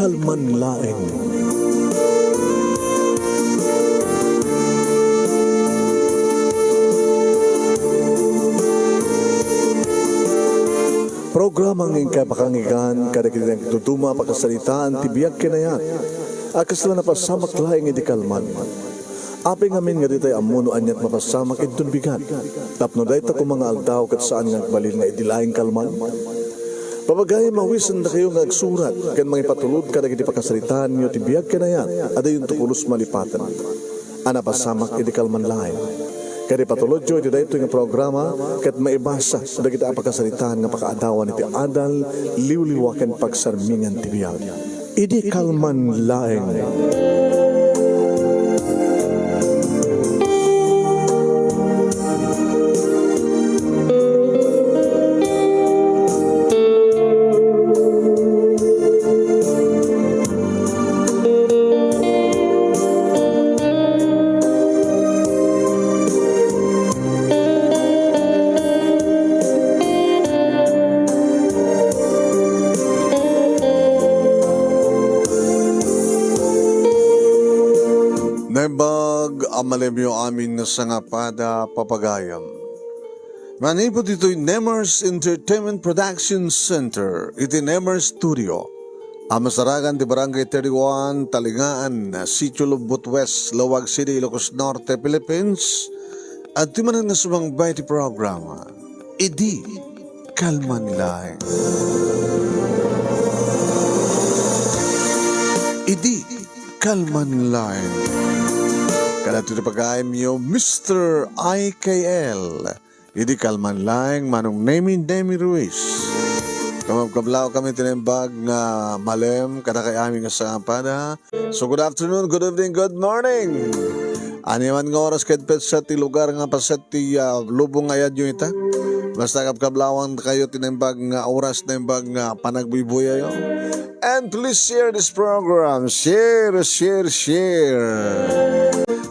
kalman laeng. Programang ingkay pakangigan kada kinang tutuma pakasalitaan tibiyag kinayat. Akas lang napasamak laeng iti kalman. Aping amin nga ditay amuno anyat mapasamak itun bigat. Tapno dahi ta mga aldaw kat saan nga balil nga idilaing kalman. Papagay mawisan na kayo nga agsurat kan mga ipatulod kada iti pakasalitaan nyo tibiyag kinayat. Ada yung tukulos malipatan. Anapasamak iti kalman laeng. Kaya patulod jo, iti dahito yung programa, kat maibasa, da kita apakasalitaan nga pakaadawan iti adal, liwliwakan pagsarmingan tibiyag. Idi kalman laeng. Nebag amalemyo amin nga sangapada papagayam. Manipod ito'y Nemers Entertainment Production Center, iti Nemers Studio. Amasaragan di Barangay 31, Talingaan, Sitio Lubot West, Lawag City, Ilocos Norte, Philippines. At di man na sumangbay ti programa, Idi Kalman Laeng. Idi Kalman Laeng. Kada ito pagkain niyo, Mr. IKL. Idi kalman laeng manong Nemi Ruiz. Kamabkablaw kami tinembag nga malem kada kay aming asampada. So good afternoon, good evening, good morning. Animan nga oras kahit pet sa ti lugar nga paset ti lubong ayad nyo ita. Basta kablawan kayo tinembag nga oras tinembag nga panagbibuya yun. And please share this program. Share.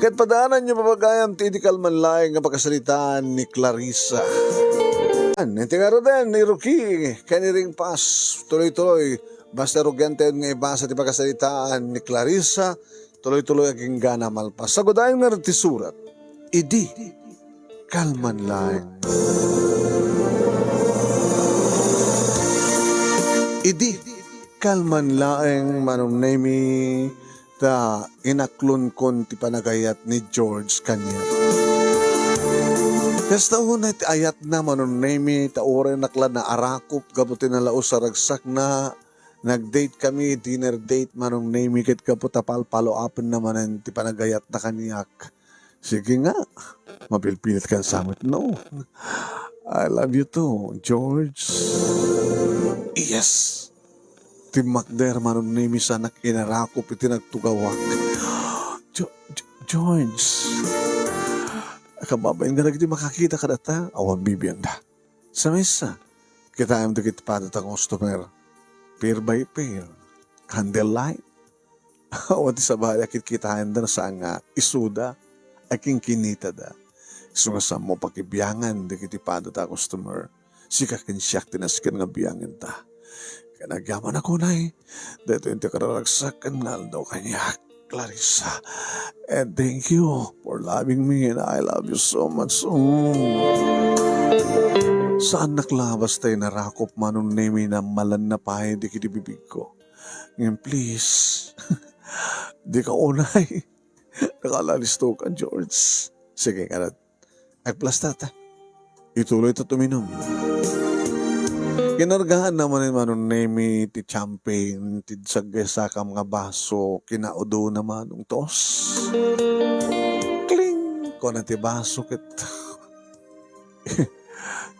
Kahit padaanan nyo papagayam ti kalman laeng nga pagkasalitaan ni Clarissa. Iti nga rin ni Ruki, kaniring pas, tuloy-tuloy. Basta rugente nga ibasa ti pagkasalitaan ni Clarissa, tuloy-tuloy aging gana malpas. Sagodayon nga rin ti surat, Idi kalman laeng. Idi kalman laeng manong Nemi ta inaklon kon ti panagayat ni George kanya. Kasta una ti ayat na manon Nemi ta ore nakla na arakop gabuti na laos sa ragsak na nag-date kami, dinner date manong Nemi ket kapot tapal-palo apen naman ti panagayat na kaniyak. Sige nga, mapilpilit kan samit. No, I love you too, George. Yes. Ti Macder manon Nemi sana kinarakop iti nagtugawak. George. Kababayin nga nagdi makakita ka data. Awan bibiyan da. Sa mesa. Kita ayam dikit pa data customer. Pair by pair. Candlelight. Awan ti sabay akit kita ayam da sa nga isuda. Aking kinita da. Sungasam mo pakibiyangan dikit pa data customer. Sikakin siyak tinaskin nga biyangin ta. Kanagyaman ako na eh. Dito yung tikararagsakan nga daw kanya, Clarissa. And thank you for loving me and I love you so much. Saan naklabas tayo narakop manong Nemi na malan na pahay di kinibibig ko? Ngayon please, di ka unay. Nakalalisto ka, George. Sige, karat. Agplastata. Ituloy ito tuminom. Kinargahan naman yung manong Nemi, ti champagne, ti sagesa ka mga baso, kinaudo naman ng tos. Kling! Kung ti baso kit.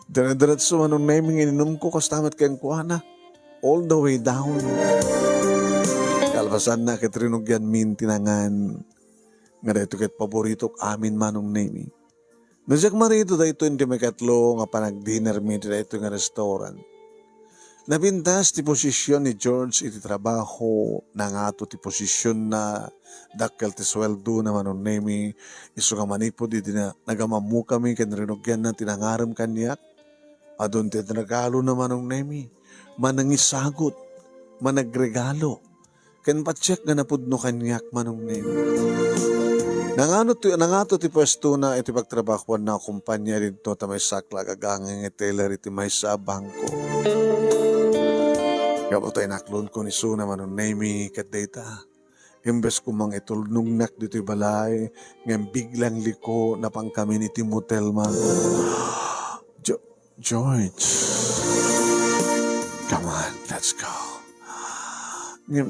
Diretso manong Nemi, ininom ko, kastamat kayang kuwana. All the way down. Kalpasan na kitrinugyan min tinangan. Nga dito kit paborito amin manong Nemi. Nasyak marito dito hindi may katlo nga panag-dinner mi dito nga restaurant. Nabintas ti posisyon ni George iti trabaho na nga to ti posisyon na dakkel ti sweldo na manon Nemi iso nga manipod iti na nagamamu kami ken rinugyan na tinangaram kanyak adon ti nagalo na manong Nemi manangisagot managregalo ken pacheck nga napudno kanyak manong name. Nangato ti pwesto na iti pagtrabahuan na kumpanya dito ta may sakla gagangang teller iti may sa bangko. Kapatay naklon ko ni Suna manong name kat data. Imbes ko mang itulnungnak dito balay, ngayon biglang liko na pang kami ni Timotel man. George, come on, let's go. Ngayon,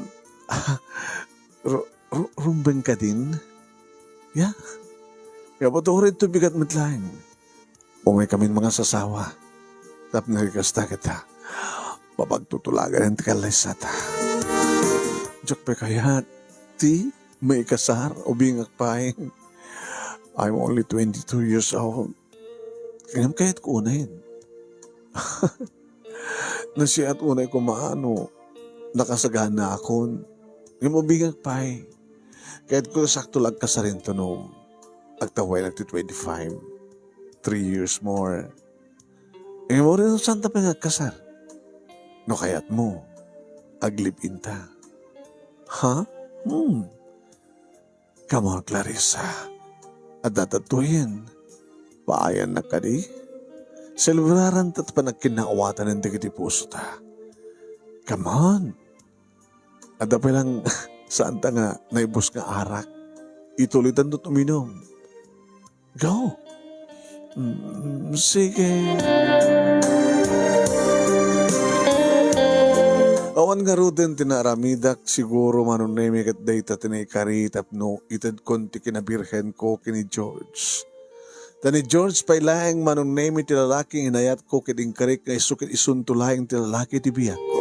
rumbeng ka din? Yeah. Kaya ba ito rin ito bigat matlaing? Umay kami mga sasawa. Tap nagkasta kita. Papagtutulagan ang tikalay sata. Diyak pa kaya, ti, may kasar o bingak paing. I'm only 22 years old. Kanyang kahit kunain. Nasiya at unay ko maano, nakasagana ako. Yung mabingak paing. Kahit ko sakto lang kasarin to no, agtaway nagti 25, 3 years more. Mo rin ang santa pa nga kasar. No kayat mo, aglipin ta. Ha? Come on, Clarissa. At datatuhin, paayan na ka di. Selbraran tat pa nagkinaawatan ng digiti puso ta. Come on. At dapat lang, saan ta nga naibos nga arak? Itulitan do't uminom. Go. Sige. Awan nga ruden tinaramidak siguro manunemi kat data tinaikari tapno itad konti kinabirhen ko kini George. Tani George pailaeng manunemi ti lalaking inayat ko kiding karik nga isukit isuntulaing ti lalaki ti biyak ko.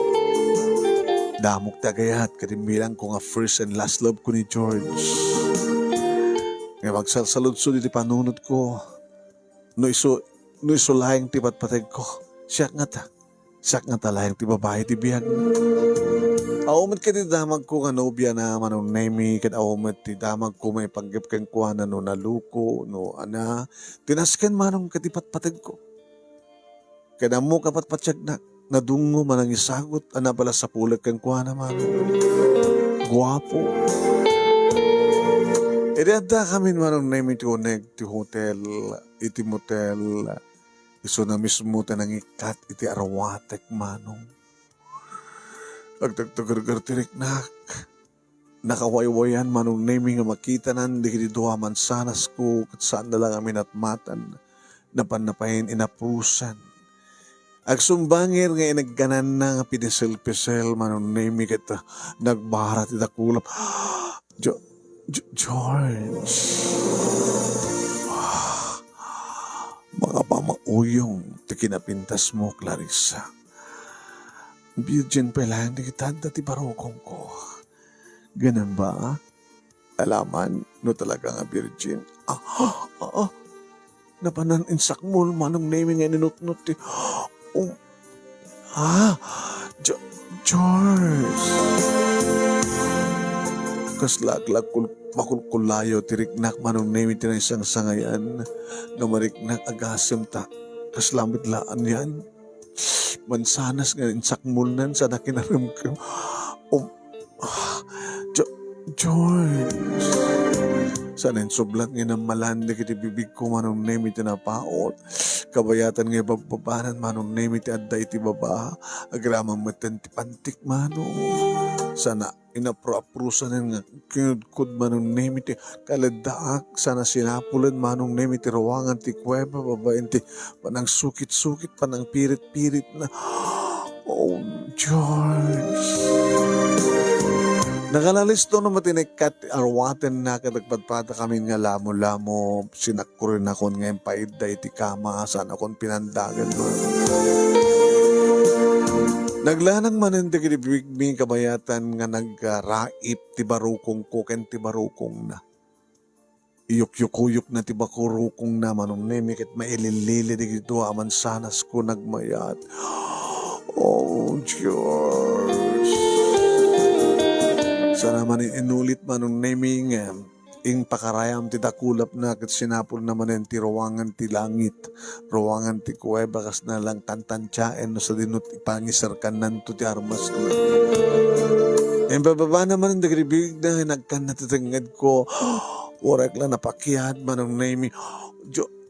Damok tagayat kadimbilang ko nga first and last love ko ni George. Nga magsalsalud-sud iti panunod ko. No iso lahing ti patpateg ko. Siyak nga ta lahing ti babae ti biyag. Awmet ka ti damag ko nga nobya na manong nemi kat awmet ti damag ko may panggip kang kuha na no naluko no ana. Tinasken manong kati patpateg ko. Kada mo kapatpatsyag na. Nadungo man ang isagot, ana pala sa pulag kang kuha naman. Guwapo. Idada kami manong name iti connect ti hotel, iti motel, iso na mismo tanang ikat iti arawatek manong. Agtagtagargar tiriknak, nakawaywayan manong name nga makita nan, di kiti duha man sanas ko, kat saan na lang amin at matan, napanapahin inaprusan. Agsumbangir nga inagganan na nga pinisel-pisel manong name kita nagbarat ita kulap. George. Mga pamauyong ti kinapintas mo, Clarissa. Virgin pa lang di kita dati barokong ko. Ganun ba? Alaman no talaga nga virgin. Napanan insakmol manong name nga ninutnut ti. George. Kaslaglag makulkulayo tiriknak manong name iti na isang sangayan na mariknak agasem ta. Kaslamit laan yan. Mansanas nga insakmulnan sa nakinaram ko. George. Sana sublat nga ng malandi kiti bibig ko manong name iti napaot. Kabayatan nga bababanan manong name iti adda iti baba. Agramang matan ti pantik manong. Sana inapro-aprusan nga kinudkud manong name iti kaladaak. Sana sinapulan manong name iti rawangan ti kuweba babaen ti panang sukit-sukit panang pirit-pirit na. Oh, George. Nakalalisto na matinikat arwaten na kadagpadpata kami nga lamo-lamo sinakkurin ako ngayon paida iti kama saan akong pinandagan mo. Naglanang manindig iti bigming kabayatan nga nagraip ti barukong ko ken ti barukong na. Iyuk-yukuyuk na ti bakurukong na manong nemikit maililili di gito aman sanas ko nagmayat. Oh, George. Sana man inulit manong naming ing pakarayam ti dakulap na kat sinapol naman yung ti rawangan ti langit, rawangan ti kuweba kas na lang tantansyaen no sa dinut ipangisarkan nanto ti armas na. Ang bababa naman ang dagribig na nagkan natatangad ko. Orak lang napakyat manong name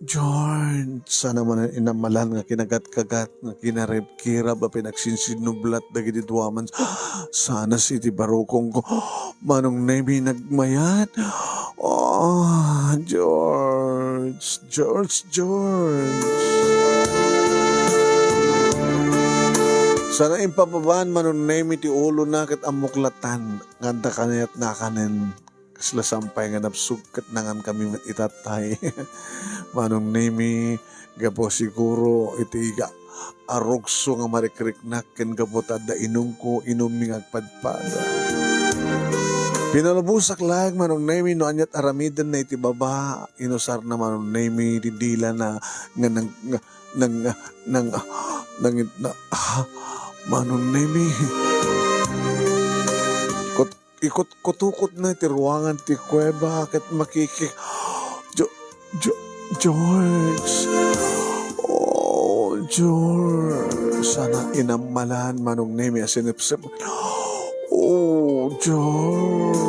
George, sana man ang inamalan nga kinagat-kagat nga kinarib-kirab a pinagsinsinublat dagiti duwaman. Sana si ti barukong ko manong name nagmayat. Oh, George, George, George. Sana impababaan manong name iti ulo na kat amuklatan. Nganda kanayat na kanin. Kasla sampay nga napsukat nangan kami itatay. Manong name gapo siguro iti arugso nga marikriknak ken gabotad da inom ko inom mi agpadpada. Pinalubusak lang manong name no anyat aramidan na iti baba inusar na manong name di dila na nga manong name ikot-kutukot na iti ruangan ti kuweba ket makikik George. Oh, George. Sana inamalan manong name asinipsip. Oh, George.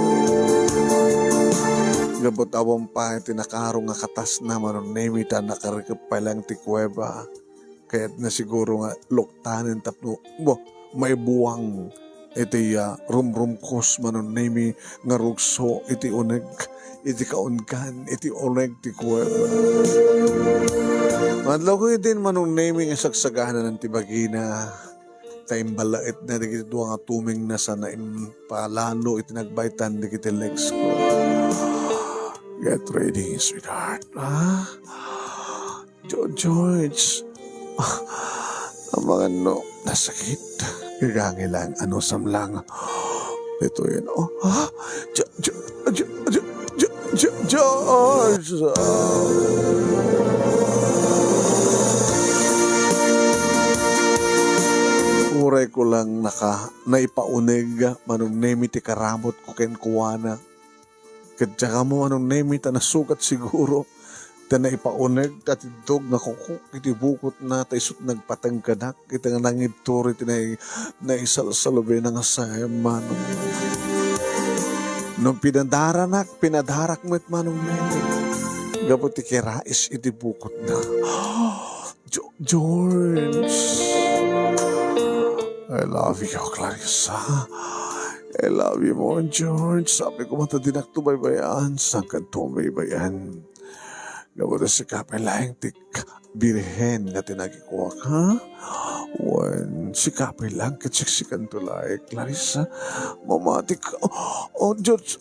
Gabot awang pa tinakaro nga katas na manong name ta nakarikap pa lang ti kuweba. Kaya't na siguro nga loktanin tapno. May buwang iti rum-rum kos manon name nga rugso iti uneg iti kaunkan iti uneg ti kuweba. Madlaw ko din manong name nga sagsagahan ng tibagina taimbalait na digiti duwa nga tuming na sana impalalo iti nagbaitan digiti legs ko. Get ready, sweetheart. George. Ang mga nasakit. Kagangilang ano samlang. Ito yun. Oh, ha? George! Uray ko lang naipaunig manong nemi ti karamot ko ken kuwana. Kadya mo anong nemi ta nasukat siguro. Ta naipaunig at itog na kukuk iti bukot na ta isut nagpatangkadak iti nga nangituri iti naisalsalobe na nga sayam manong. Nung pinadarak mo it manong nemi. Gabot ti kirais iti bukot na. George! I love you, Clarissa. I love you more, George. Sabi ko matadinak tubaybayan, sangkad tumaybayan. Gawin si kapilang tik birhen na tinagikuha ka. When si kapilang katsiksikan tulay, Clarissa, mamatik. Oh, George,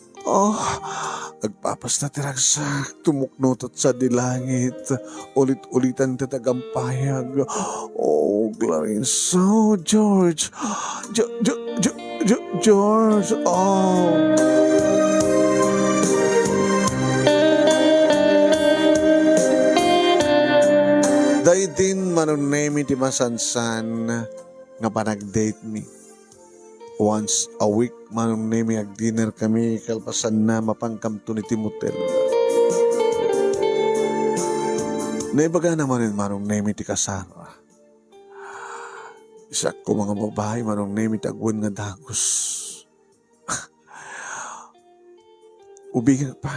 nagpapas na tiragsak, tumuknotot sa dilangit, ulit-ulitan tatagampayag. Oh, Clarissa, oh, George, George, oh. Day din manong name ti masansan nga panag-date mi. Once a week manong name ag-dinner kami kalpasan na mapangkamto ni Timotel. Naibaga naman rin manong name ti kasara. Isa ko mga babae manong name ti agwan nga dagos. Ubigan pa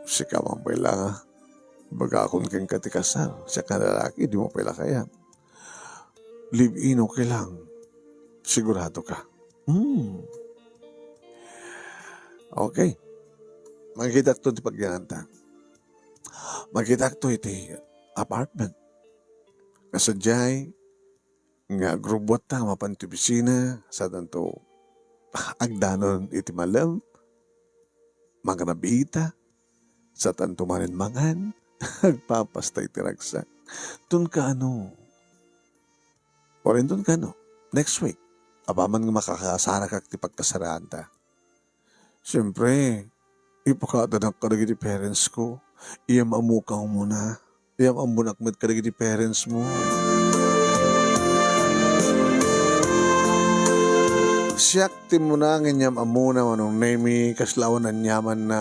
si kamang baila baga akong kang katikasar siya ka lalaki, di mo pala kaya. Live-in okay lang. Sigurado ka. Okay. Magkita ko iti pagyananta. Magkita ko iti apartment. Kasadyay, nga grubot ta, mapanti bisina, sa tanto, agdanon iti malam, mga nabita, sa tanto manin-mangan, agpapastay tiragsak. Tun ka ano? O rin tun ka ano? Next week, apaman nga makakasara kak ti pagkasaraan ta. Siyempre, ipakada ng kadagiti parents ko. Iyam amuka ko muna. Iyam amunakmat kadagiti parents mo. Siyak ti mo na nganyam amuna manong nemi kaslawan ng yaman na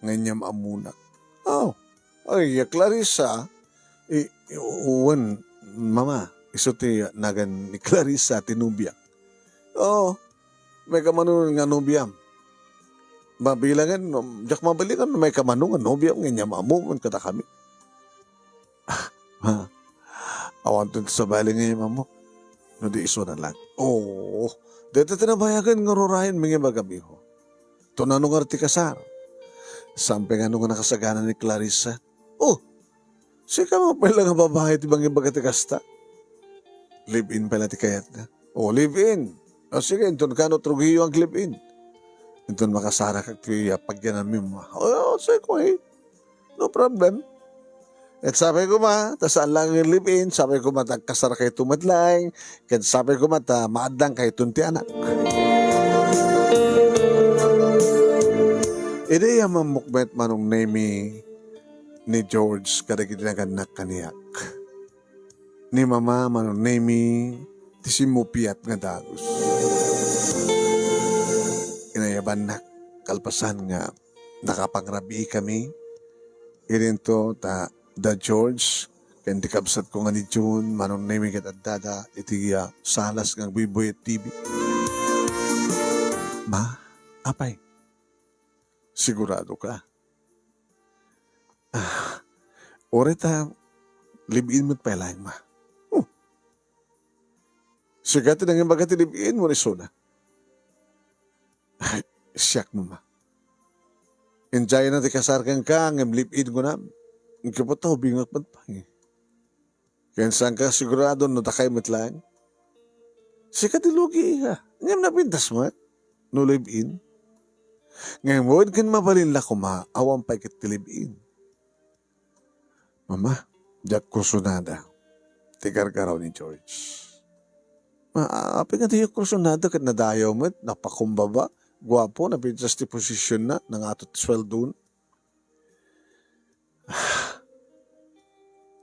nganyam amunak. Oh, ay, Clarissa, uwan, mama, iso ti nagan ni Clarissa tinubyak. Oh, may kamanunan nga nobiyam. Mabilangan, jak mabalikan may kamanungan nobiyam nga niya mamuman kada kami. Awan to sa bali nga mamok. No di iso na lang. Oo. Dito tinabayagan nga rurahin mga magabi ho. Tunanong arti kasar. Samping ano nga nakasagana ni Clarissa. Oh, sika mo pala nga babae ti bang ibaga ti kasta. Live-in pala ti kayat na. Oh, live-in. O sige, intun ka no Trujillo ang live-in. Intun makasara kag ti pagyanan mo. Oh, sige ko eh. No problem. At sabi ko tasaan lang yung live-in, sabi ko kasara kay tumadlang, kat sabi ko maadlang kay tunti anak. Ide yung mamukmet manong name ni George kada ginaganak kaniyak. Ni mama manong name ti simupiat nga dagos. Inayaban na kalpasan nga nakapangrabi kami. Irinto da George, kaya di kabsat ko nga ni June, manong name katadada, iti salas ng Biboy at TV. Ma, apay, sigurado ka? Orita, libiin mo't pailahin, ma. Sigatin ang imbaga libiin mo ni Sona. Ay, siyak mo, ma. Enjoy na ti kasarkan ka, ang libiin ko na. Ang kapataw, bingat magpang eh. Kaya saan ka sigurado no takay matlang? Sikat ilugi ka. Ngayon napintas mo no live-in. Ngayon mo, kan mabalila ko awang pa ikit live-in. Mama, Jack Kursunada. Tigar-garaw ni George. Apin nga tiyo Kursunada kat nadayaw mo, napakumbaba, guwapo, napintas ti posisyon na, nang atot sweldo.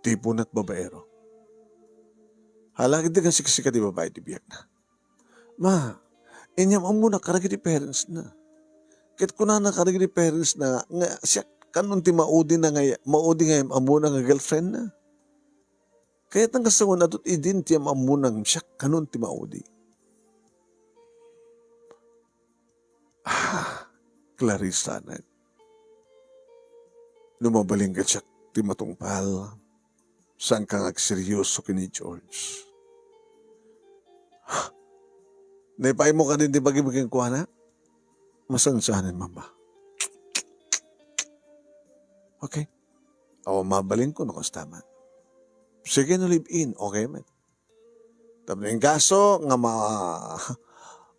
Tipon at babaero. Halagi di kan siksika di babae di biyak na. Ma, inyam ang muna karagi di parents na. Kit kuna na karagi di parents na, nga siya kanon ti maudi na nga, maudi nga ang muna nga girlfriend na. Kaya tang kasawan na do't idin ti ang muna nga siya kanon ti maudi. Clarissa na. Lumabaling ka siya ti matungpal. Saan kang agseryoso kini George? Naipay mo ka din di bagi-baging kuha na? Masansanin, mama. Okay. O, mabaling ko no kastaman. Sige no live-in. Okay, man. Tapos yung kaso, nga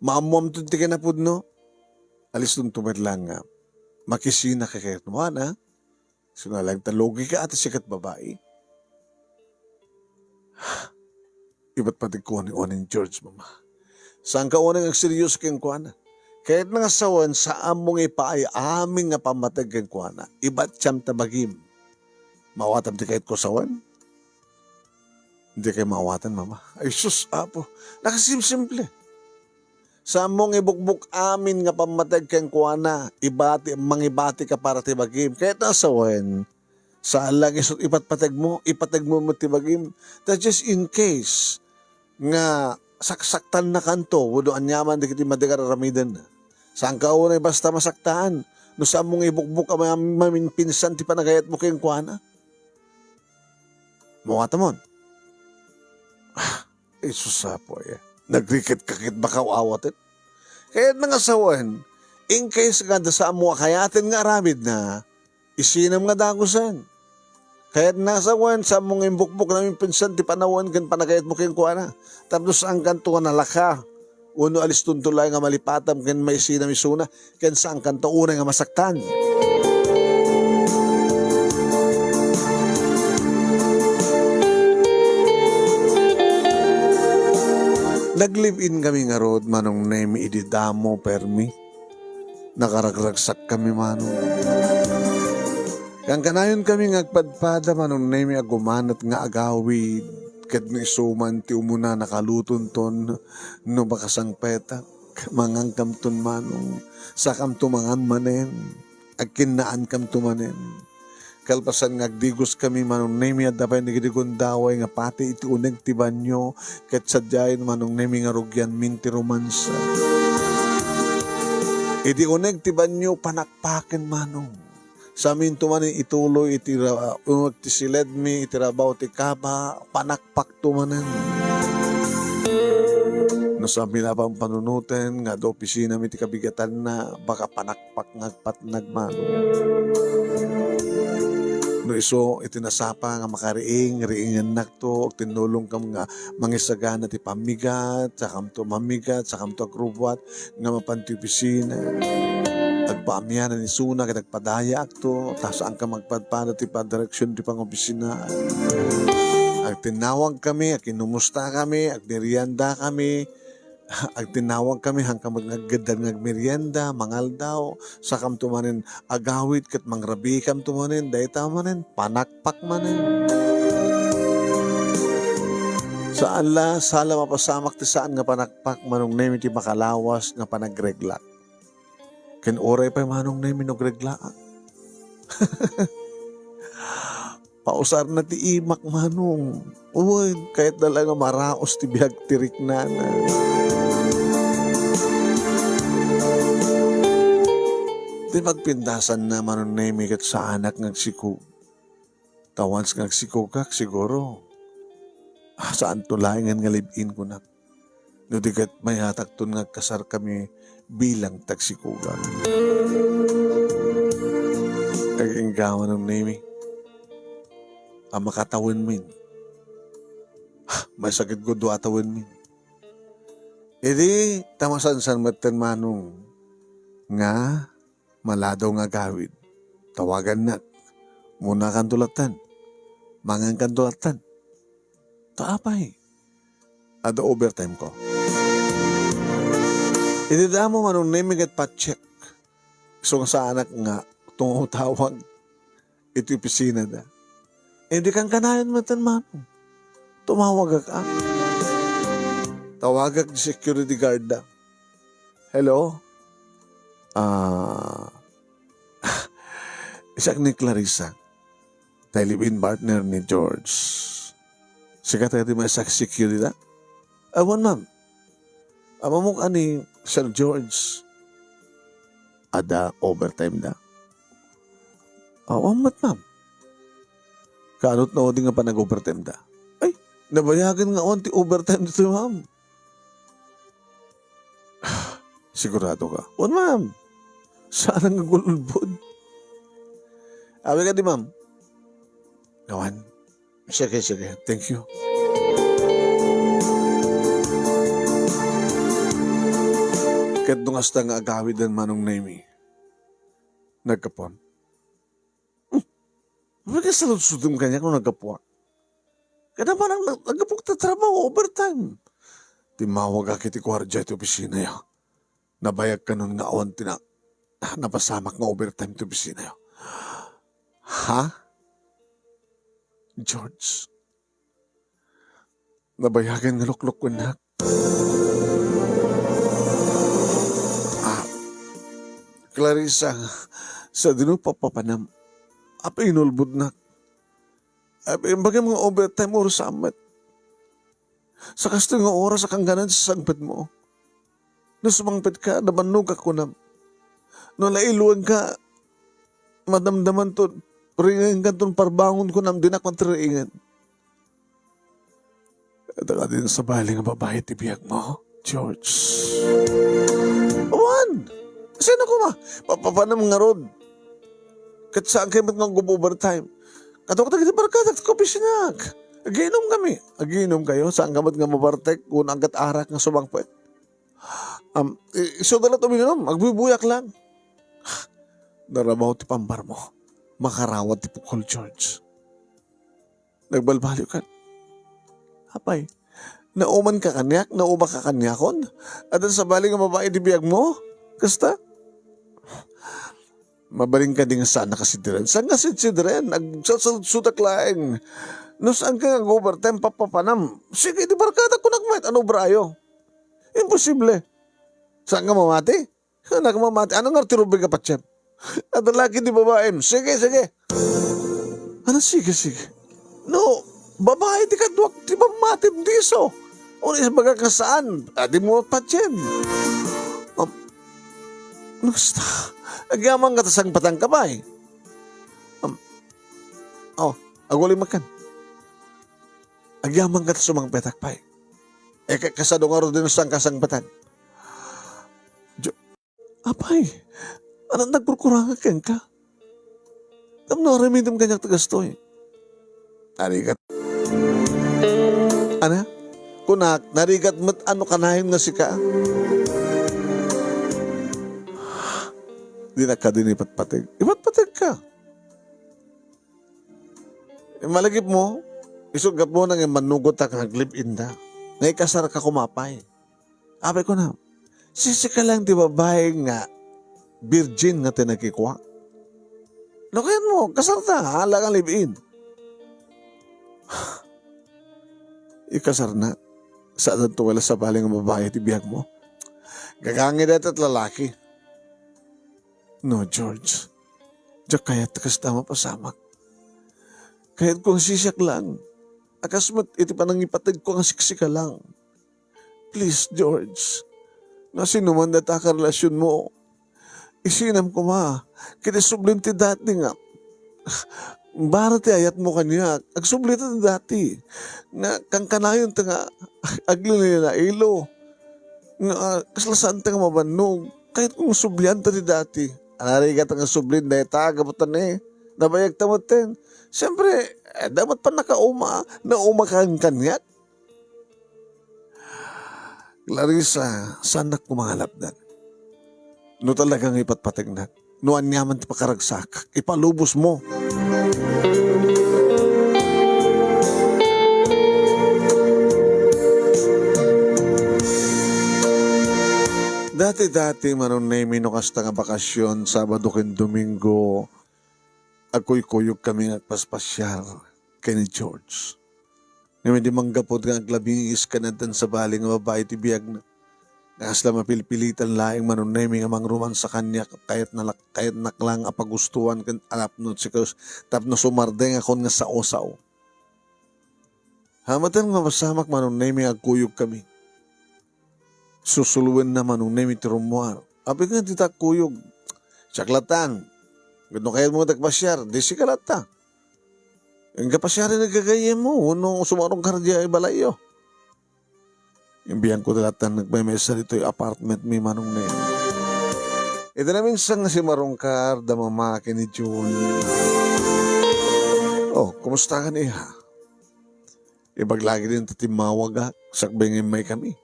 maamuam to ti ka na po, no? Alis nung tumad lang nga. Makisina ka kayo naman, ha? So nga lang, talogi ka at sikat babae. Iba't pati ko ni Oning George, mama. Saan ka unang ang seryoso kayong kuwana? Kahit nga sawan, sa among ipaay, aming nga pamatag kayong kuwana. Iba't siyam tabagim. Mawatam di kahit ko sawan? Hindi kayo mawatan, mama. Ay, sus, apo. Nakasimsimple. Sa among ibukbuk amin nga pamatag kayong kuwana, mangibati ka para tibagim. Kahit nga sawan, saan lang isot ipatpatag mo matibagim. That's just in case nga saksaktan na kanto, wudo anyaman di kiti madagararamidan na. Saan ka unay basta masaktaan? No saan mong ibukbuk ang mamin pinsan ti panagayat mo kayong kuhana? Mawata mon. Isusapo eh. Nagrikit-kakit baka awatin. Kaya nangasawan, in case nga sa amo kayatin nga aramid na, isinam nga dagusan. Kahit nasa wan, sa mong imbukbuk namin pinsan, ti panawan kan panagayat mo kayong kuha na. Tapos ang kanto nga nalaka. Uno alis tuntulay nga malipatam, kan may sinam isuna, kan saan kanto una nga masaktan. Nag-live-in kami nga road, manong name ididamo permi. Nakaragragsak kami manong. Yang kanayon kami ngagpadpada manong name agumanat nga agawid. Kat ni suman ti umuna nakaluton ton no bakasang peta. Mangang kamton manong. Sakam tumangan manen. Agkinaan kam tumanen. Kalpasan ngagdigos kami manong name adapay nagidigon daway nga pati iti uneg ti banyo. Kat sadyain manong name nga rugyan min ti romansa. Iti uneg ti banyo panakpaken manong. Sa amin tumanin ituloy itira ti siledmi itirabaw ti kaba panakpak tumanin. No sa amin pang panunuten nga do opisina mi ti kabigatan na baka panakpak ngagpat nagmanong. No iso itinasapa nga makariing riingan nakto tinulong kam nga mangisagana ti pamigat sakam to mamigat sakam to agrubwat nga mapanti opisina. Agpaamyanan ni Suna kaya nagpadaya akto ta saan ka magpadpada ti padireksyon ti pangopisina. Ag tinawag kami, ag kinumusta kami, ag merienda kami, ag tinawag kami hanggang magagad ngagmerienda, mangal daw, sakam tumanin agawit kat mangrabi kam tumanin, dayta manin, panakpak manin. Saan la, sala mapasamak ti saan nga panakpak manong nemi ti makalawas nga panagreglak. Ken oray pa manong na minogreglaan. Pausar na ti imak manong. Uy, kahit dala nga maraos ti bihag tirik na na. Di magpindasan na manong na kat sa anak ngagsikog. Tawans ngagsikog kak siguro. Saan tulayan nga libin ko na. No di kat may hatakton ngagkasar kami bilang tagsikugan. Kaginggawan ng name. Ang makatawin min. May sakit ko do atawin min. Edi tamasan-san matan manong nga maladaw nga gawid. Tawagan na. Muna kan tulatan. Mangan kan tulatan. Taapay. Ada overtime ko. Itida mo manong naming at pa-check. So sa anak nga, tungutawag, ito opisina na. Hindi kang kanayan matan manong. Tumawag ka. Tawagak di security guard na. Hello? Isak ni Clarissa. Tailibin partner ni George. Sikat tayo di may isak security na? Awan ma'am. Amamok ani Sir George, ada overtime na. Awamat ma'am. Kaanot na o di nga pa nag-overtime na. Ay, nabayagan nga onti overtime dito ma'am. Sigurado ka? O ma'am, saan ang gululbod? Awi ka di ma'am. Gawan. Sige. Thank you. Kat nung hasta nga agawid ang manong name. Nagkapon. Bakit salud-sudum kanya kung nagkapuak? Kaya parang nagkapuk na trabaho overtime. Timawag akit ikwarja iti opisina yo. Nabayag ka nun nga awan napasamak nga overtime iti opisina yo. Ha? George? Nabayagan nga lukluk ko na. Clarissa, sa dinupapapanam, apa inulbud na. Bagay mga overtime oras sa amat. Sa kasto nga oras sa kangganan sa sangpet mo. No sumangpet ka, nabannog ako na. No lailuan ka, madamdaman to, ringan ka to, parbangon ko na, dinak matiriingan. At ka din sa baling ang babae tibiyag mo, George. Awan! Sino ko ma? Papapanam nga rod. Kat saan kayo mat nga overtime? Kato ko tagiti barkadak ko pisinag. Agiinom kami. Agiinom kayo. Saan ka mat nga mabartek kung angkat arak nga sumangpet? Iso dalat uminom. Agbubuyak lang. Narabaw ti pambar mo. Makarawat ti pukol, George. Nagbalbalyo ka. Apay, nauman ka kanyak? Nauma ka kanyakon? At sa baling nga babae di biyag mo? Kasta? Mabaling ka din nga saan nakasidren. Saan nga sidren? Nagsusudak laeng. No saan ka overtime papapanam? Sige, di barkada ko nagmait. Ano brayo? Imposible. Saan ka mamati? Saan ka mamati? Ano nga tirubig ka pa, Chef? At laki di babae. Sige. Ano sige? No, babae di ka duwag. Di ba matim diso? O is baga ka saan? Adi mo pa, Chef. Basta, agyaman ka tasang patang kabay. Aguli makan. Agyaman ka tasumang petak pay. Kasado nga ro din sang kasang patang. Apay, anong nagkurkurangan ka? Tamno remedum kanyak tagastoy. Narigat. Ana? Kunak, narigat mat ano kanahin nga si ka? Di na ka din ipatpatig. Ipatpatig ka. Malagip mo, isugap mo nang manugot ka naglip-in na. Ngay kasar ka kumapay. Abay ko na, sisi ka lang di babae nga virgin nga tinagkikwa. Lokayan mo, kasar ta, hala kang live-in. Ikasar na. Saan ang tuwala sa baling ang babae at ibiyag mo? Gagangin at lalaki. No, George. Diyak kaya't kas tama pasamak. Kaya't kung sisyak lang. Akasmat iti pa nang ipatid ko ang siksika lang. Please, George. Nasinuman na ta ka relasyon mo. Isinam ko ma. Kaya sublim ti dati nga. Barati ayat mo kanya. Agsublit ti dati. Nga kang kanayon ta nga. Agli na ilo. Nga kaslasan ta nga mabanog. Kahit kung sublian ta ti dati. Anarigat ang sublin na tagabutan eh. Nabayag tamutin. Siyempre, dapat pa nauma kang kanyak. Clarissa, sanak ko mga lapdan. No talagang ipatpatignan. No anyaman ti pakaragsak. Ipalubos mo. Dati-dati manunay minukasta nga bakasyon, Sabado ken Domingo, ako'y kuyog kami nagpaspasyar kay ni George. Ngayon di manggapod nga aglabing iskanatan sa baling nga babae ti biyag na. Nga asla mapilpilitan laing manunay nga mangruman sa kanya kahit naklang apagustuhan kan alapnot si Kaus tapno sumardeng akon nga sao-sao. Hamatan nga masamak manunay nga agkuyog kami. Susuluin naman nung name iti rumuar. Apit nga tita kuyog. Saklatan. Gano kaya mo tagpasyar. Di si kalata. Yung kapasyarin nagkagaya mo. Nung sumarong kardiya ay balayo. Yung biyan ko talatan nagmamesa dito yung apartment may manong name. Ito namin sang si Marongkar damamaki ni June. Oh, kumusta ka niya? Ibaglagi din tatimawag sakbengin may kami.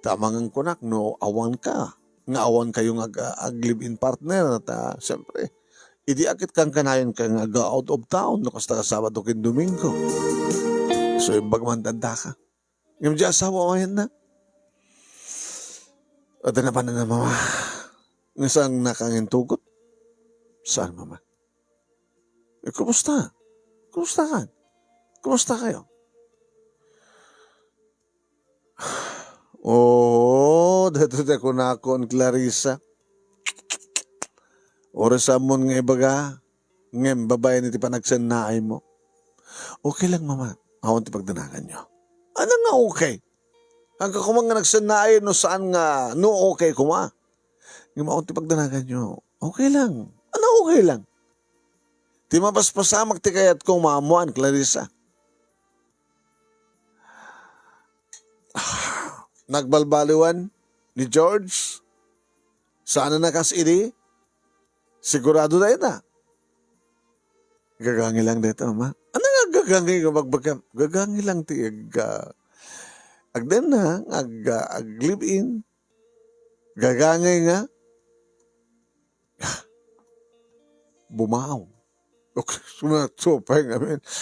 Tamang kunak, no, awan ka. Nga awan kayong ag-live-in partner. At siyempre, idi akit kang kanayon ka nga out of town. No, kasta ka Sabado ken Domingo. So, yung bagmandanda ka. Yung di asawa mo yan na. At na pa na mama. Nga saan nakangintugot? Saan, mama? Kumusta? Kumusta ka? Kumusta kayo? Dato ko na akon, Clarissa. Oras amon nga ibaga, ngem babae niti panagsannaay mo. Okay lang, mama. Awan ti pagdanagan nyo. Ano nga okay? Hanggang kumang nga nagsannaay no saan nga, no okay kuma. Ngem awan ti pagdanagan nyo. Okay lang. Ano okay lang? Ti mapaspasamak ti kayat kong maamuan, Clarissa. Nagbalbaliwan ni George? Sana nakasiri? Sigurado na ina. Gagangi lang dito, ma. Ano nga gagangi nga magbagam? Gagangi lang ti agden na, ag-live-in. Gagangi nga. Bumaw. Okay, sumatupay nga.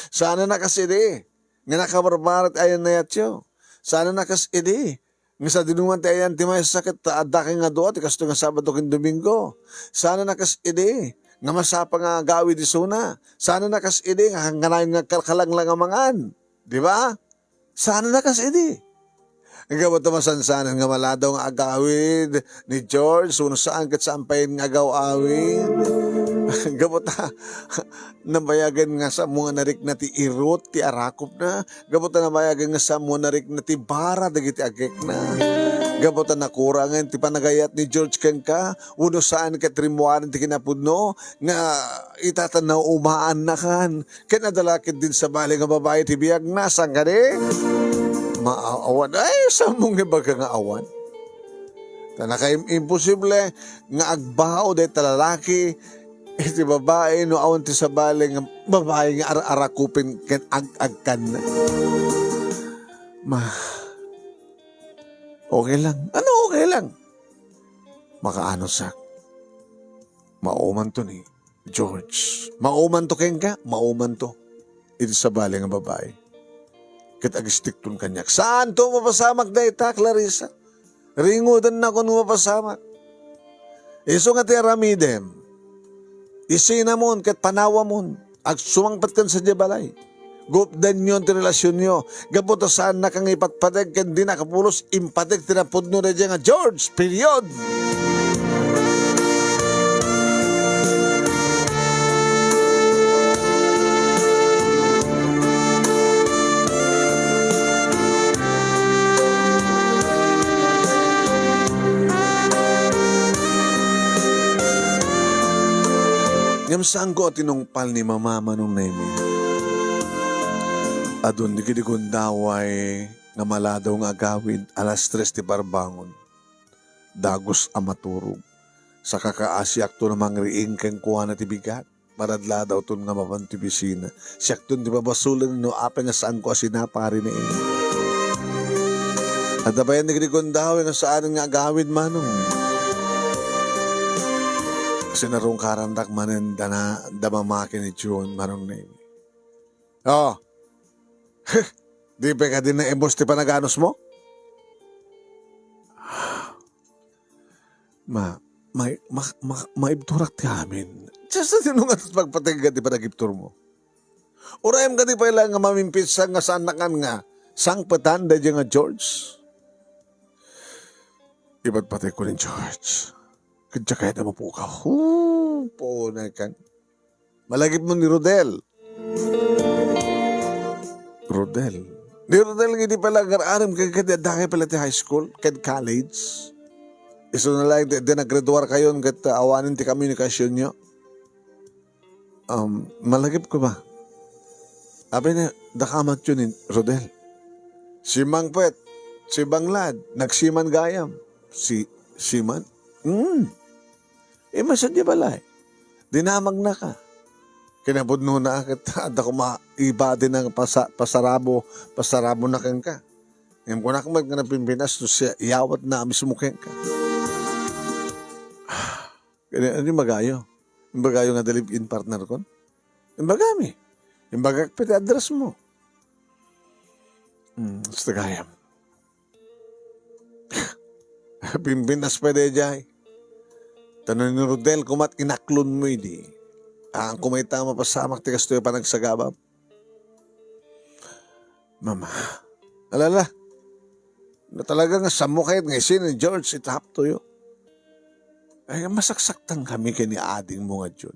Sana nakasiri. Nga nakabarbarat ayan na yatyo. Sana nakasiri. Nga sa dinuman tayo yan, ti may sakit, adaki nga doon, kasto nga Sabado ken Domingo. Sana nakasidi, nga masapa nga gawi di suna. Sana nakasidi, nga hanganayon nga kalkalang lang ang mangan. Di ba? Sana nakasidi. Nga ba masansanan nga maladaw nga agawid ni George, suno saan kat saampayin nga agaw-awid. Gabota, nabayagan nga sa mga narik na ti irot, ti arakop na. Gabota nabayagan nga sa mga narik na ti bara, dagiti agek na. Gabutan na kurangan, ti panagayat ni George ken ka, uno saan ka trimuan ti kinapudno, nga itatanaw umaan na kan. Kinadalakit din sa bali nga babae ti biyag nasang ka di. Maawan, ay, sa mong ibaga nga awan. Tanaka imposible nga agbao de talalaki, iti babae no awan ti sa bali nga babae nga arakupin ken ag-agkan na. Okay lang. Ano okay lang? Makaano sa mauman to ni George. Mauman to ken ka? Mauman to. Iti sa bali nga babae. Kat agistik ton kanyak. Saan to mapasamak da ita, Clarissa? Ringudan na kung mapasamak. Iso nga ti aramidem. Isinamon kat panawamon. Ag sumangpat kan sa jabalay. Gupdan nyo ti relasyon nyo. Gabuto saan na kang ipatpadag kan di nakapulos impatig tinapod nyo na dyan nga George. Period. Ngam saan ko tinungpal ni mama manong nemi. Adun di kidigundaway nga maladaw nga agawid alas 3 ti barbangon. Dagos amaturog. Sa kakaasyak to namang riing keng kuha na ti bigat. Maradla daw to nga mapan ti bisina. Siyak to di babasulan no ape nga saan ko asinapari na ini. At dabayan di kidigundaway nga saan nga agawid manong. Sinarong karandak manen na damamakin ni June marong name. Oh, di pa ka din na embos ti panaganos mo? Maibturak ti amin. Just na tinungan at pagpatinggan ti panagiptur mo. Urayam ka di pa ilang nga mamimpisa nga sanakan nga sang patanda dyan nga George. Iba't patay ko ni George. Kadya kahit na mapukaw. Po na kan. Malagip mo ni Rodel. Rodel. Ni Rodel hindi pala gar-aram kagad dahil pala ti high school, kag college. Iso na lang, di nag-graduar kayo kat awanin ti komunikasyon nyo. Malagip ko ba? Abi na, dakamat yun ni Rodel. Si Mang Pet, si Banglad, nagsiman gayam. Siman? Masan di balay. Dinamag na ka. Kinabudno na akit. At ako maiba din ang pasarabo na kang ka. Ngayon ko na kamag na pimpinas to siya iyawat na mismo kang ka. Ano yung magayo? Yung magayo nga live-in partner ko? Yung bagami. Yung bagakpit address mo. Basta gayam. Pimpinas pa de jay. Tanong ni Rodel, kumat inaklon mo hindi. Ang kumaita mapasamak, tigas to yung panagsagabab. Mama, alala, na talaga nga samukayat nga isin ni George, itahap to yun. Ay, masaksaktan kami kay ni ading mo nga dyan.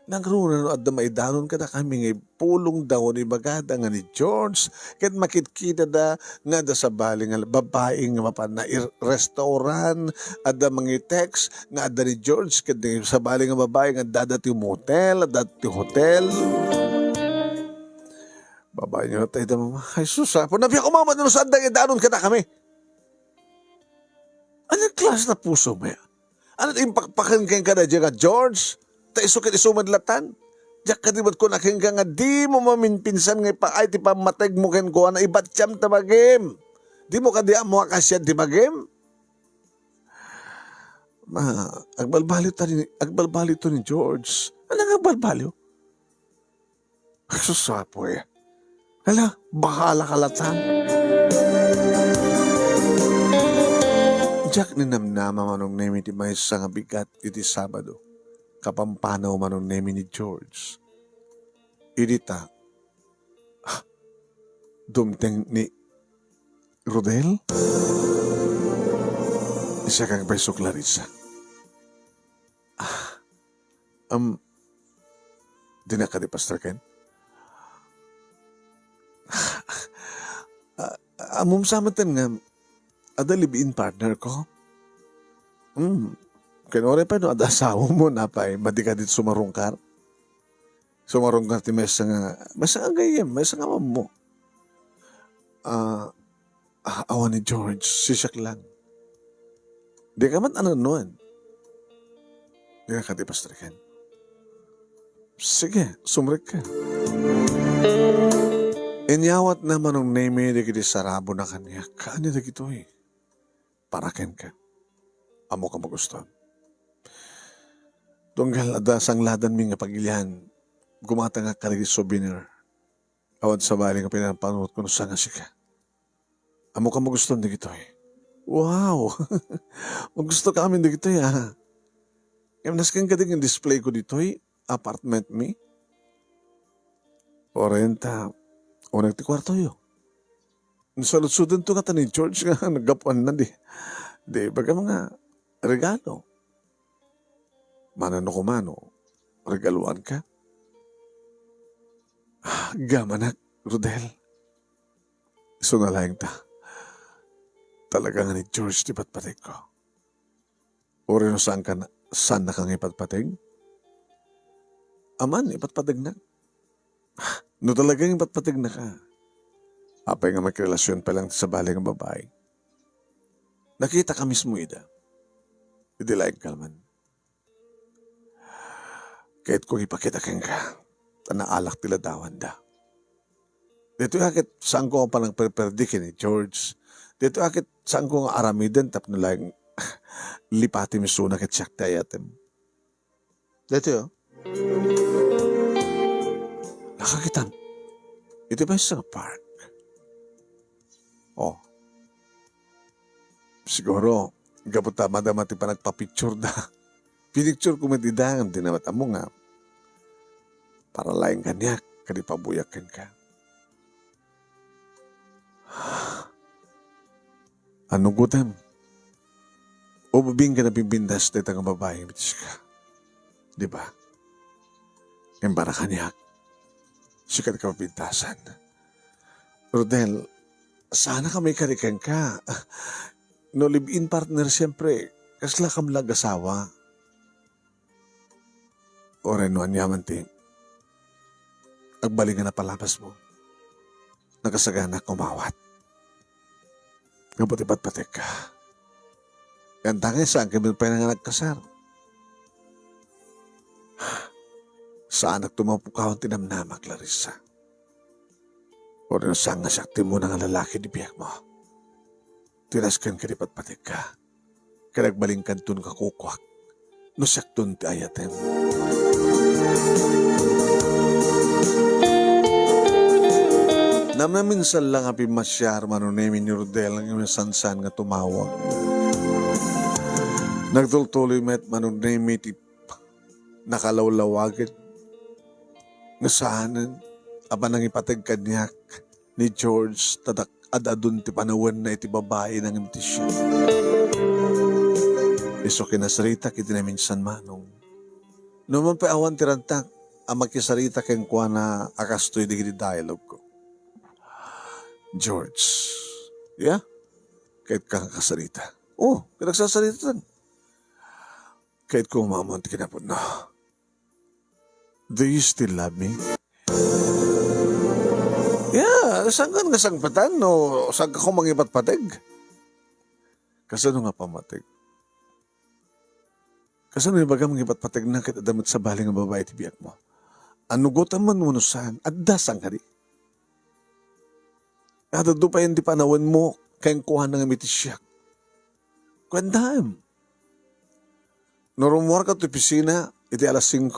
Nagrunan at maidanon ka na kami nga pulong daw ni bagada nga ni George. Kahit makitkita da nga da sa bali nga babae nga mapan na restaurant at da mga text nga da ni George kahit sa bali nga babae nga dati motel at dati hotel. Babae niyo tayo da mama. Ay susa, nabi ako mama na saan da idanon ka na kami. Anong klas na puso mo yan? Anong impakpakan ka na dyan nga George? Ta isukit isumadlatan. Diyak kadibat ko naking nga di mo maminpinsan nga pa ay ti pamateg mo ken ko na ibatsyam ta magem. Di mo kadi mo akasyan ti magem. Agbalbali to ni George. Ano agbalbali? Susapo eh. Hala, bahala kalatan. Diyak ni namnama manong nemi ti may nga bigat iti Sabado. Kapampanaw manong nemi ni George. Idita, dumteng ni Rodel? Isa kang beso Clarissa. Di na ka di Pastor Ken? Amum samatan nga, Ada live-in partner ko. Kinore pa no, ada asawa mo na pa madi ka dito sumarungkar. Sumarungkar ti may nga gayem, may nga mo. Awan ni George, sisak lang. Di ka man ano noon. Di ka katipastrikan. Sige, sumrik ka. Inyawat naman ng name di kiti sarabo na kanya. Kaanya na gito eh. Paraken ka. Amo ka magustuhan. Tunggal ada sang ladan mi nga pagilihan. Gumata nga kalagi souvenir. Awad sa bali nga pinapanot ko no sa nga sika. Amo ka magustuhan di gito eh. Wow! Magusto ka amin di gito eh ha. Kaya naskan ka din yung display ko dito eh. Apartment mi. 40. O nagti kwarto yo. Nasalutsudan to nga ni George nga nagapuan na di. Di baga mga regalo. Manano ko mano, regaluan ka. Gamanak, Rodel. So nalayang ta. Talaga nga ni George di patpatig ko. O rin saan na kang ipatpatig? Aman, ipatpatig na. No talagang ipatpatig na ka. Apay nga magrelasyon pa lang sa bali ng babae. Nakita ka mismo, Ida. Hindi laing kalman. Kahit kung ipakita kang ka, tanaalak tila dawan da. Dito akit saan ko ang palang perperdikin ni George. Dito akit saan ko ang aramiden tap na lang lipati misuna kat siyak tayatem. Dito yun. Nakakitan. Ito ba sa park? Oh. Siguro, gabot tama damati pa nagpa-picture da. Pinicture ko matidangan, dinamata mo nga. Para laing kanyak, kadipabuyakan ka. Anong gutam? O babing ka na bimbindas dito nga babae, bitis ka. Di ba? Yung para kanyak, sikat ka mapintasan. Rodel, sana ka may karikan ka. No live-in partner siyempre, kasla kam lag asawa. O rin no anyaman ti, agbalingan na palabas mo. Nakasagana kumawat. Kapag ipat-patik ka. Yan tangay saan kami pa nga nagkasar. Saan nagtumapukaw ang tinamnama, Clarissa? O rin saan nga sakti mo ng lalaki di biyak mo. Tinaskan ka di patpatik ka. Kanagbalingkan tun ka kukwak. No saktun ti ayatem. Namaminsan lang api masyar manunemi ni Rodel ang iyong sansan nga tumawag. Nagtultuloy met manunemi ti nakalawlawagin. Nga saanan, aba nang ipatag kanyak ni George tadak adadun ti panawan na iti babae ng imtisyon. Iso kinasarita kiti na minsan manong. Naman pa awan tirantak, ang magkisarita keng kuha na akastoy di dialogue ko. George, yeah? Kahit kang kasarita. Oh, kinagsasarita lang. Kahit kung mamon ti kinapon na. Do you still love me? Yeah, saan ka nga sangpatan o saan ka kong mangipat-patig? Kasano nga pamatig? Kasano yung baga mangipat-patig na kita damit sa baling ng babae ti biyak mo? Anugutan man mo saan at dasang ka di? At doon pa yung di panawan mo kayang kuha ng amitisyak. Kwendam. Norumwar ka to pisina, iti alas 5,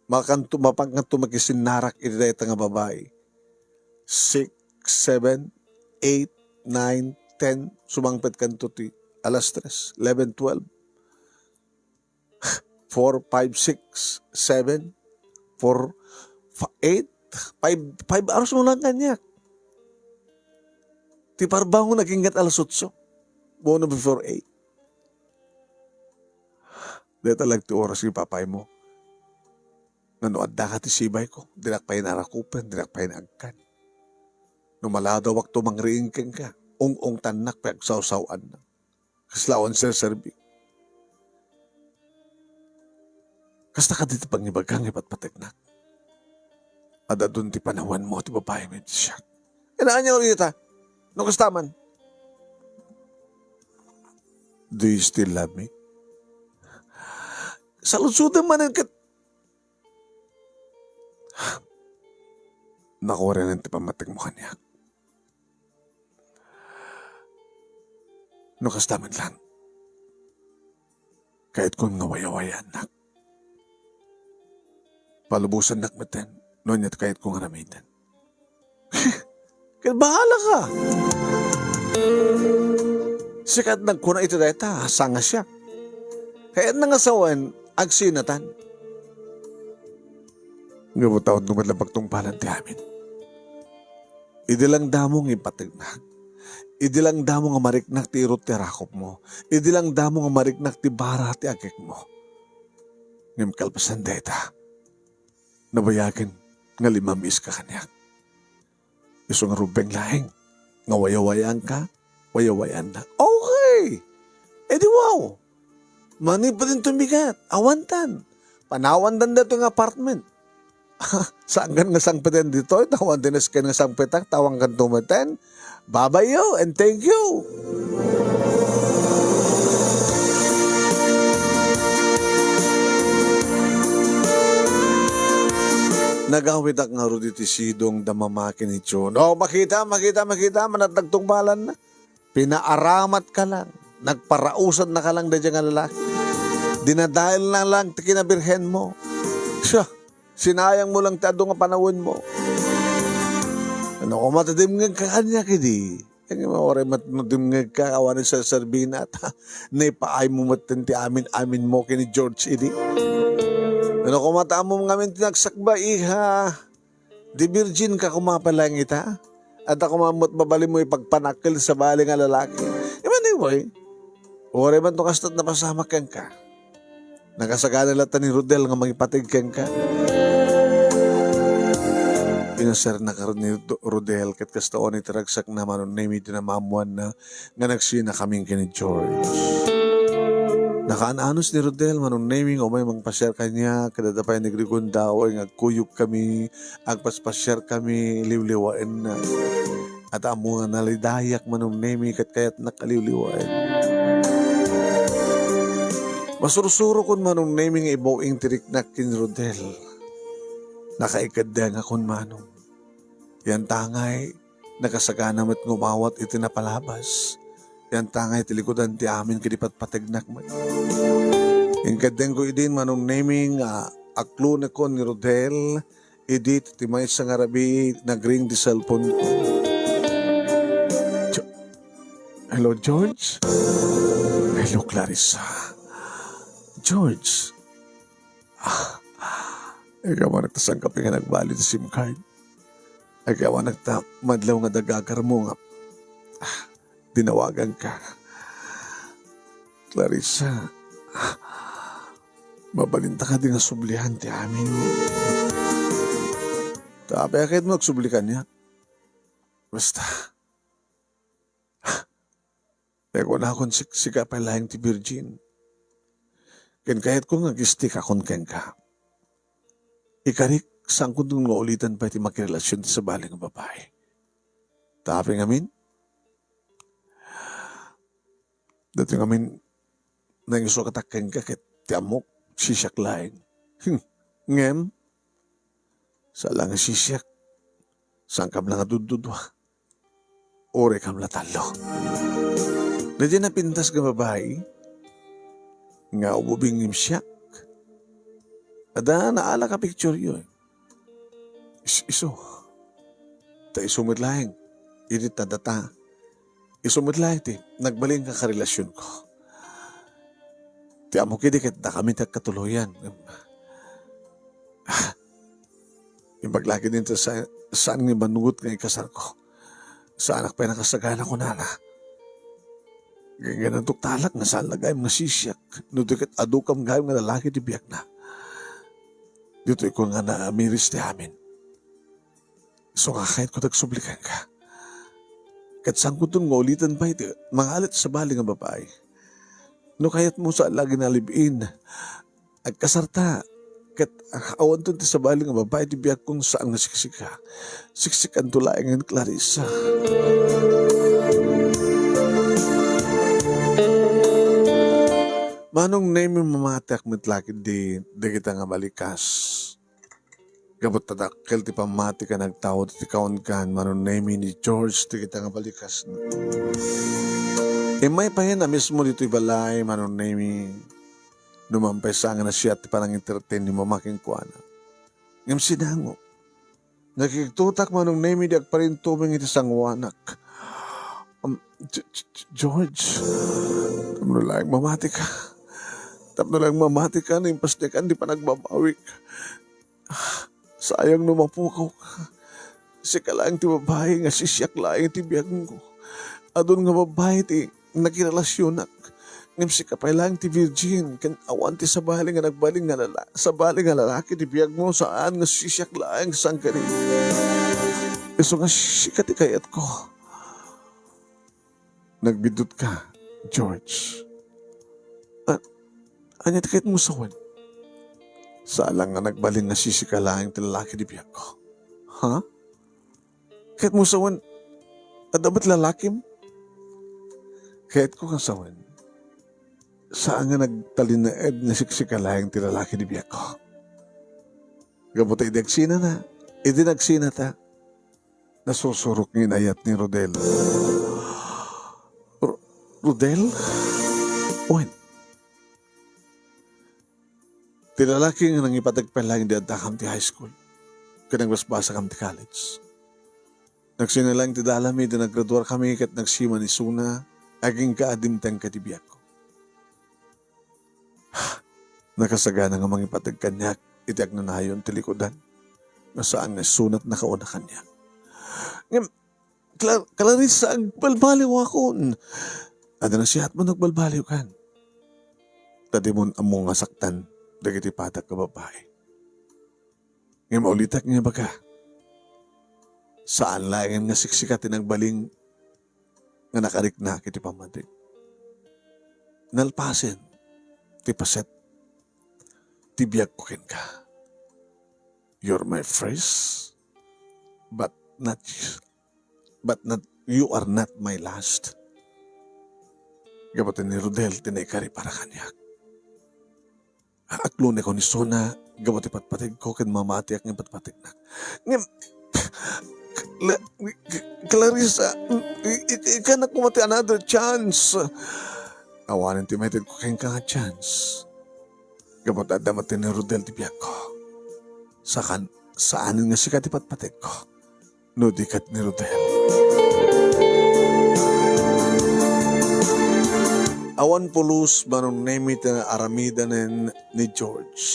mapangkanto makisinarak iti dahi nga babae. 6, 7, 8, 9, 10, sumangpet kanto ti alas 3, 11, 12. 4, 5, 6, 7, 4, 8, 5 hours mo lang kanyak. Ti parbango naging alas 8. Bono before 8. Dito lang ti oras yung papay mo. Nanoad da ka ti sibay ko. Dinak pa yung narakupan, dinak pa yung agkan. Numaladaw wak tumangriin keng ka. ung tanak pa saw-sawan na. Kaslawan sir serbi. Kasta ka dito pang ibagang iba't patignak. Ada doon ti panawan mo, ti babae mo siya. Inaan niya ulit ha. No kastaman. Do you still love me? Salusudan man ang Nakuha rin ang ti pamatig mo kanya. No kastaman lang. Kahit kung nawaya-waya nak. Palubusan nakmatan, noon niya kahit kung aramitan. Kaya bahala ka. Sikat nagkuna ito dahita, sanga siya. Kaya nangasawan, agsinatan. Ngabutawad gumadlabag tong palan ti amin. Idilang damong ipatignak. Idilang damong nga mariknak ti irot ti rakop mo. Idilang damong nga mariknak ti bara ti agik mo. Ngam kalpasan dahita. Nabayagan nga limamis ka kanyak. Iso nga rubeng lahing. Nga wayawayan ka, wayawayan na. Okay! E di wow! Mani pa din tumigat. Awantan. Panawandan na ito ng apartment. Saan ka nga sangpitan dito? Tawandan na ka nga sangpitan. Tawang ka tumitan. Babayo and thank you. Nagawid ak nga ro diti sidong damamakin ni John. Oh, makita, manatagtong balan na. Pinaaramat ka lang. Nagparausan na ka lang da dyan nga lalaki. Dinadahil na lang ti kinabirhen mo. Siya, sinayang mo lang ti ado nga panawin mo. Ano ko matadimngag ka kanya kidi. Yung mawaray matadimngag ka kawanin sa Sarbina at naipaay mo matanti amin mo kini George idi. Ano kung mataamom ngamin tinagsakba, iha. Di virgin ka kumapalang ita. At ako mamot babali mo ipagpanakil sa bali nga lalaki. Iman boy, ore man to kastat na pasama kang ka. Nakasagana lata ni Rodel nga magipatig kang ka. Pinasar na karon ni Rodel kat kastaon ni taragsak naman nun name ito na mamuan na nga nagsina kaming kini George. Nakaananos ni Rodel manong naming o may mangpasyar kanya kadadapay nagrigunda o ang agkuyog kami agpaspasyar kami liwliwain na at amo nga nalidayak manong naming kat kaya't nakaliwliwain. Masurusuro kun manong naming ibawing tiriknak kin Rodel. Nakaikadda nga kun manong. Yan tangay nakasagana mat ngumawat iti napalabas. Yan tangay tilikudan ti amin kadipat patignak man. Yung kadeng ko idin manong naming aklo na ko ni Rodel, edit ti may isang arabi nagring di cellphone ko. Hello, George? Hello, Clarissa. George? Ikaw man nagtasangkap nga nagbali sa SIM card. Ikaw man nagtamadlaw nga dagagar mo nga. Dinawagan ka. Clarissa, mabalinta ka din nga sublihan ti amin. Tapi akit mo nagsublikan niya. Basta. Pero na akong sikapay lahing ti Virgin. Ken kahit kung nag-stick akong ken ka. Ikarik, saan ko dun nga ulitan pa iti makirelasyon sa baling babae. Tapi ngamin, dati ngamin, nang iso katakeng ka ket ti amok, sisyak laing. Ngem, sa lang sisyak, saan kam lang adududwa. Ore kam latalo. Nadya na pintas ka babae, nga ububing imsyak. Ada naala ka picture yun. Iso. Ta isumit laing. Irit na data. Isumit laing ti. Nagbaling ka karelasyon ko. Ti amo kidikit na kami nagkatuluyan. Yung paglaki din sa saan nga manugot nga ikasar ko. Sa anak pa nakasagana ko nana. Ganyan ang tuktalak nga saan lagay mga sisyak. Nudikit adukam gayong nga lalaki di biyak na. Dito ko nga na-amiris ti amin. So nga kahit ko nagsublikan ka. Kat sangkuton nga ulitan pa iti, mangalit sa bali nga babae. No kayat mo sa lagi na libin, at kasarta, kat awan to ti sa bali nga babae, ti biyak kung saan nga siksika. Siksikan to laing ng Clarissa. Manong name yung mamatak mitlakid di kita nga balikas. Gabot tadakkel ti pamati ka nagtawad ti kaon kan manong name ni George di kita nga balikas. May pa yan na mismo dito ibalay manong name numampay sa nga na siya ti parang entertain ni mamaking kuana. Ngam sinango. Nakikitutak manong name di agparin tuming iti sangwanak. George, tapno lang mamati ka. Tapno lang mamati ka na impasdekan di pa nagbabawik. Sayang numapukaw ka. Si ka lang ti babae nga sisyak lang ti biyag ko. Adon nga babae ti nagirelasyonak. Ngam si ka pa lang ti virgin. Kan awan ti sa bali nga nagbaling nga lalaki. Sa bali nga lalaki ti biyag mo saan nga sisyak lang sang kani. Iso nga sika ti kayat ko. Nagbidot ka, George. Anya ti kayat mo sawan? Saalang nga nagbaling na sisikalaing ti lalaki di biyak ko. Ha? Kahit mo sawan, adabat lalaki mo? Kahit ko kang sawan, saan nga nagtalinaed na sisikalaing ti lalaki di biyak ko? Gabot ay dagsina na, idinagsina ta. Nasusurok ng inayat ni Rodel. Rodel? Owen. Ti lalaki nga nang ipatagpan lang di adakam ti high school. Kanang basbasa kam ti college. Nagsinalang ti dalami di naggraduar kami kat nagsima ni Suna aging kaadimtang katibiyak ko. Nakasagana nga mga ipatagkanyak itiak na nayon ti likodan. Nasaan nga sunat na kauna kanya. Ngam, Clarissa, agbalbaliw ako. Ada na siya at mo nagbalbaliw kan. Tadi mo among nga saktan. Dagiti patak ka babae. Ngayon maulitak niya baka. Saan lang nga siksika tinagbaling nga nakarik na kiti pamatik. Nalpasin. Ti paset. Tibiyag ko kin ka. You're my first. But not you are not my last. Gabatin ni Rodel tinaykari para kanyak. Aklo na ko ni Sona, gawat ipatpatig ko, kan mamatiak ng ipatpatig na. Ngam, Clarissa, ikanak mo mati another chance. Awanin ti metid ko kayong ka chance. Gawat adamatin ni Rodel ti biyak ko. Saanin nga sikat ipatpatig ko. No dikat ni Rodel. Awan pulos manong nemit na aramida ni George.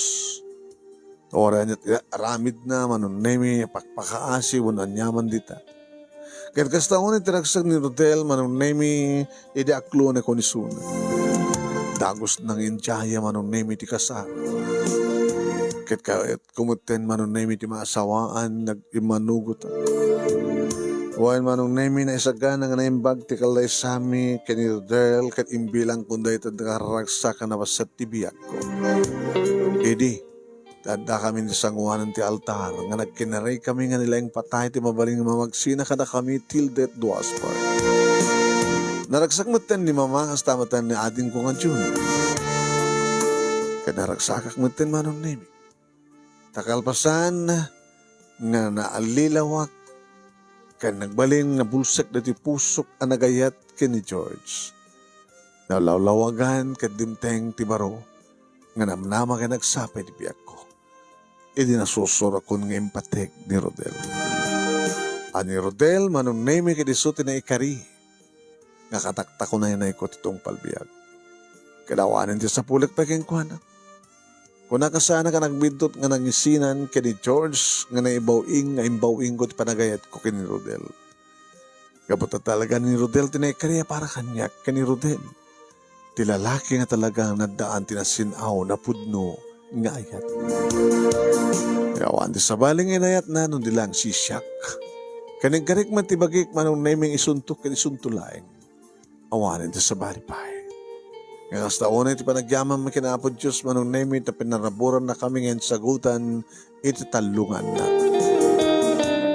Ora niya aramid na manong nemi pakpakaasi wanan yaman dita. Kaya kastaon ni tiragsag ni Rodel manong nemi ide aklo na konisuna. Dagos ng injaya manong nemi ti kasar. Kaya kumuten manong nemi ti maasawaan nag-imanugot. Wain manong nemi na isagana nga naimbag ti kalay sami kani Rodel kat imbilang kunday ito nakaragsakan na pasat ti biyak ko. Edi, tada kami ni sanguanan ti altar nga nagkinaray kami nga nilayang patay ti mabaling mamagsina kada kami till death do us part. Naragsak matan ni mama hasta matan ni ading ko nga June. Kanaragsakak matan manong nemi. Takalpasan nga naalilawak kan nagbaling na bulsak dati pusok ang nagayat kini George. Nalawlawagan kadimteng tibaro nga namnama ka nagsapay di biyak ko. Idi nasusura kon nga impatek ni Rodel. Ani Rodel manong nemi kadisuti na ikari nga katakta ko na yan na ikot itong palbiyag. Kadawanin di sa pulik pa keng kuana. Kung nakasana ka nagbidot nga nangisinan kini George nga naibawing nga imbawing ko ti panagayat ko kini Rodel. Gabot na talaga ni Rodel tinaykarya para kanyak kini Rodel. Ti lalaki nga talaga nadaan tinasinaw na pudno nga ayat. Gawan di sa baling inayat na nun dilang sisyak. Kanig-garik man tibagik manong naming isuntok kan isuntulaing. Awanin ti sa balipay. Nga hasta una iti panagyaman makinapod Diyos manong naming na pinaraburan na kami ngayon sagutan iti talungan na.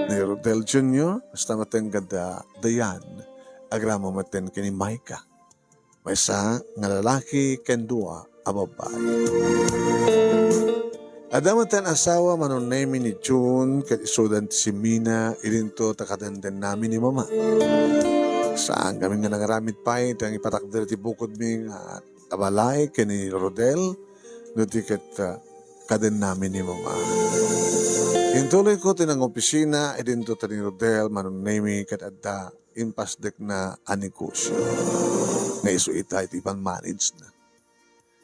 Ni Rodel Jr. hasta mateng gada dayan agramo maten kini Maika. May isa nga lalaki ken dua a babae. Adamatan asawa manon name ni June ket isudan ti si Mina irinto takadenden namin ni Mama. Saan kami nga nangaramid pa itang ipatakder ti bukod mi nga abalay ken ni Rodel no ti ket kaden namin ni Mama. Intuloy ko tinang opisina irinto ta ni Rodel manon name ket adda impasdek na anegosyo. Nga iso ita iti manage na.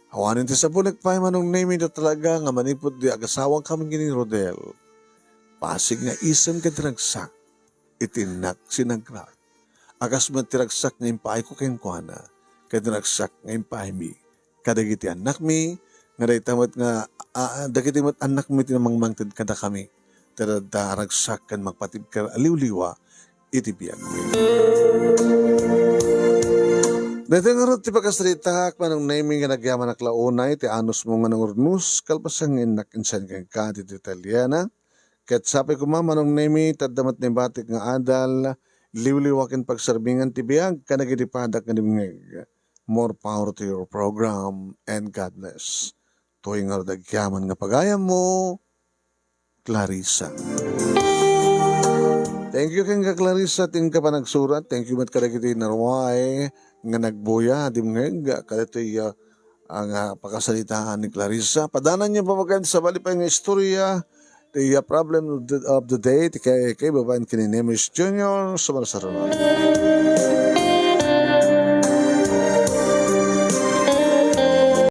Awanin ti sa bulik pa manong name na talaga nga manipod di agasawang kami gini Rodel. Pasig nga isem ka tiragsak, itinak sinagrak. Agas man tiragsak nga impay ko kayong kuhana, kaya tiragsak nga impay mi. Kadagiti anak mi, nga daytamat nga, dagiti mat anak mi tinamangmangtid kada kami. Daragsak kan magpatid ka aliw-liwa, itibiyag mi. Dito nga rin ti pagkasalitak manong naming nga nagyaman na klaunay ti anos mo nga nangurnus kalpasang inak insan kang ka ti Italiana. Ket sabi ko manong nami tadamat ni batik nga adal liwliwakin pagsarbingan ti biyag kanagitipadak nga dimngeg. More power to your program and God bless. Tuwing nga nagyaman nga pagayam mo, Clarissa. Thank you kang Clarissa ting ka pa nagsurat. Thank you mat kadagiti narway nga nagbuya dimngeg kaditoy ang pakasalitaan ni Clarissa. Padanan niya pamagan sa balipay nga istorya the problem of the day ti kay babaen kini Nemes Jr. sa Barcelona.